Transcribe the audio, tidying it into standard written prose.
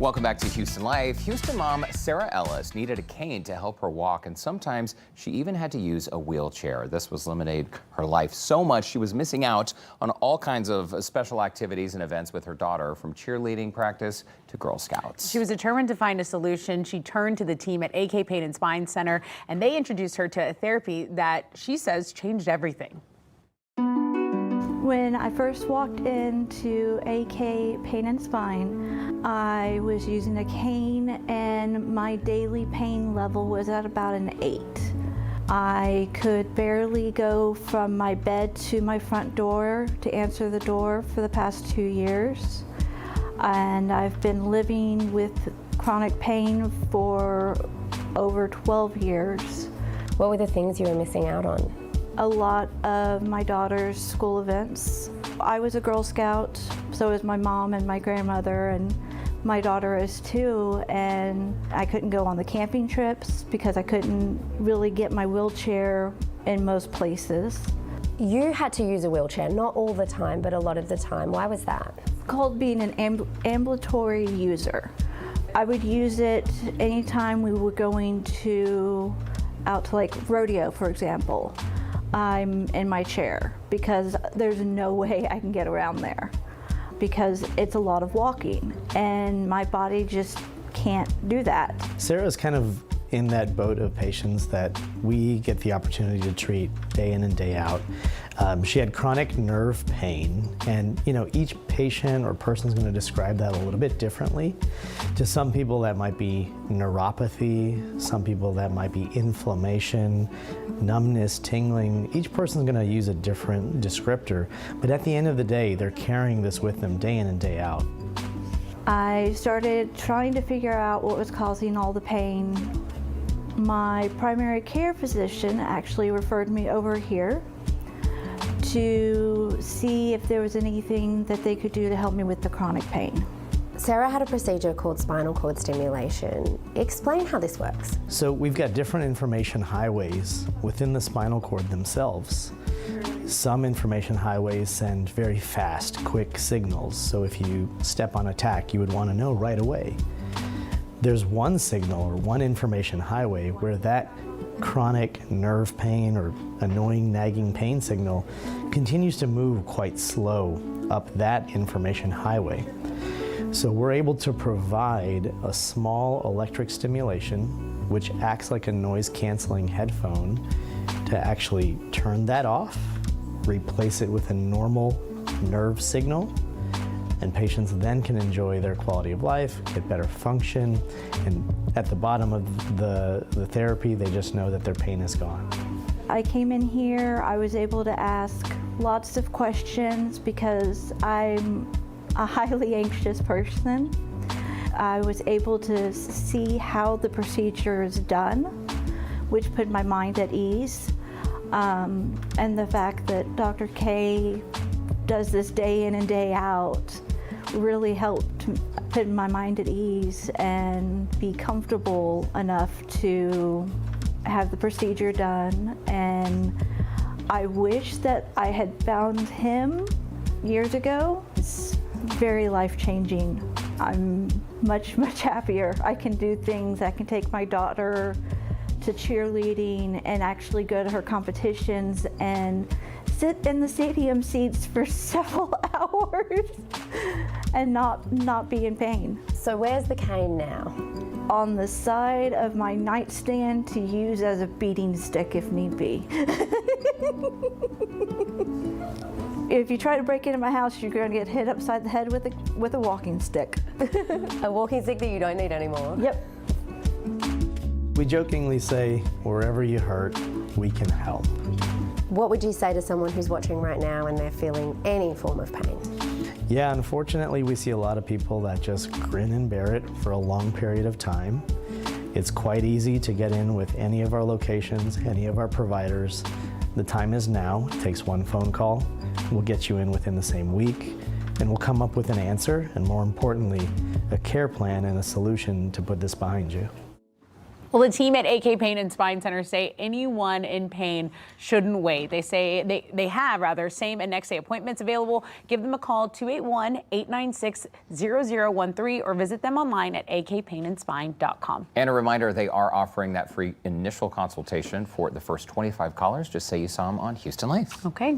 Welcome back to Houston Life. Houston mom Sarah Ellis needed a cane to help her walk, and sometimes she even had to use a wheelchair. This was limited her life so much she was missing out on all kinds of special activities and events with her daughter, from cheerleading practice to Girl Scouts. She was determined to find a solution. She turned to the team at AK Pain and Spine Center, and they introduced her to a therapy that she says changed everything. When I first walked into AK Pain and Spine, I was using a cane and my daily pain level was at about an 8. I could barely go from my bed to my front door to answer the door for the past 2 years. And I've been living with chronic pain for over 12 years. What were the things you were missing out on? A lot of my daughter's school events. I was a Girl Scout, so was my mom and my grandmother, and my daughter is too, and I couldn't go on the camping trips because I couldn't really get my wheelchair in most places. You had to use a wheelchair, not all the time, but a lot of the time. Why was that? It's called being an ambulatory user. I would use it anytime we were going out to like rodeo, for example. I'm in my chair because there's no way I can get around there because it's a lot of walking and my body just can't do that. Sarah's kind of in that boat of patients that we get the opportunity to treat day in and day out. She had chronic nerve pain, and each patient or person is going to describe that a little bit differently. To some people that might be neuropathy, some people that might be inflammation, numbness, tingling. Each person's going to use a different descriptor, but at the end of the day, they're carrying this with them day in and day out. I started trying to figure out what was causing all the pain. My primary care physician actually referred me over here to see if there was anything that they could do to help me with the chronic pain. Sarah had a procedure called spinal cord stimulation. Explain how this works. So we've got different information highways within the spinal cord themselves. Some information highways send very fast, quick signals. So if you step on a tack, you would want to know right away. There's one signal or one information highway where that chronic nerve pain or annoying nagging pain signal continues to move quite slow up that information highway. So we're able to provide a small electric stimulation which acts like a noise-canceling headphone to actually turn that off, replace it with a normal nerve signal, and patients then can enjoy their quality of life, get better function, and at the bottom of the therapy, they just know that their pain is gone. I came in here, I was able to ask lots of questions because I'm a highly anxious person. I was able to see how the procedure is done, which put my mind at ease. And the fact that Dr. K does this day in and day out really helped put my mind at ease and be comfortable enough to have the procedure done. And I wish that I had found him years ago. It's very life-changing. I'm much happier. I can do things. I can take my daughter to cheerleading and actually go to her competitions and sit in the stadium seats for several hours and not be in pain. So where's the cane now? On the side of my nightstand to use as a beating stick if need be. If you try to break into my house, you're going to get hit upside the head with a walking stick. A walking stick that you don't need anymore? Yep. We jokingly say, wherever you hurt, we can help. What would you say to someone who's watching right now and they're feeling any form of pain? Yeah, unfortunately, we see a lot of people that just grin and bear it for a long period of time. It's quite easy to get in with any of our locations, any of our providers. The time is now. It takes one phone call. We'll get you in within the same week, and we'll come up with an answer, and more importantly, a care plan and a solution to put this behind you. Well, the team at AK Pain and Spine Center say anyone in pain shouldn't wait. They say they have same and next day appointments available. Give them a call, 281-896-0013, or visit them online at akpainandspine.com. And a reminder, they are offering that free initial consultation for the first 25 callers. Just say you saw them on Houston Life. Okay.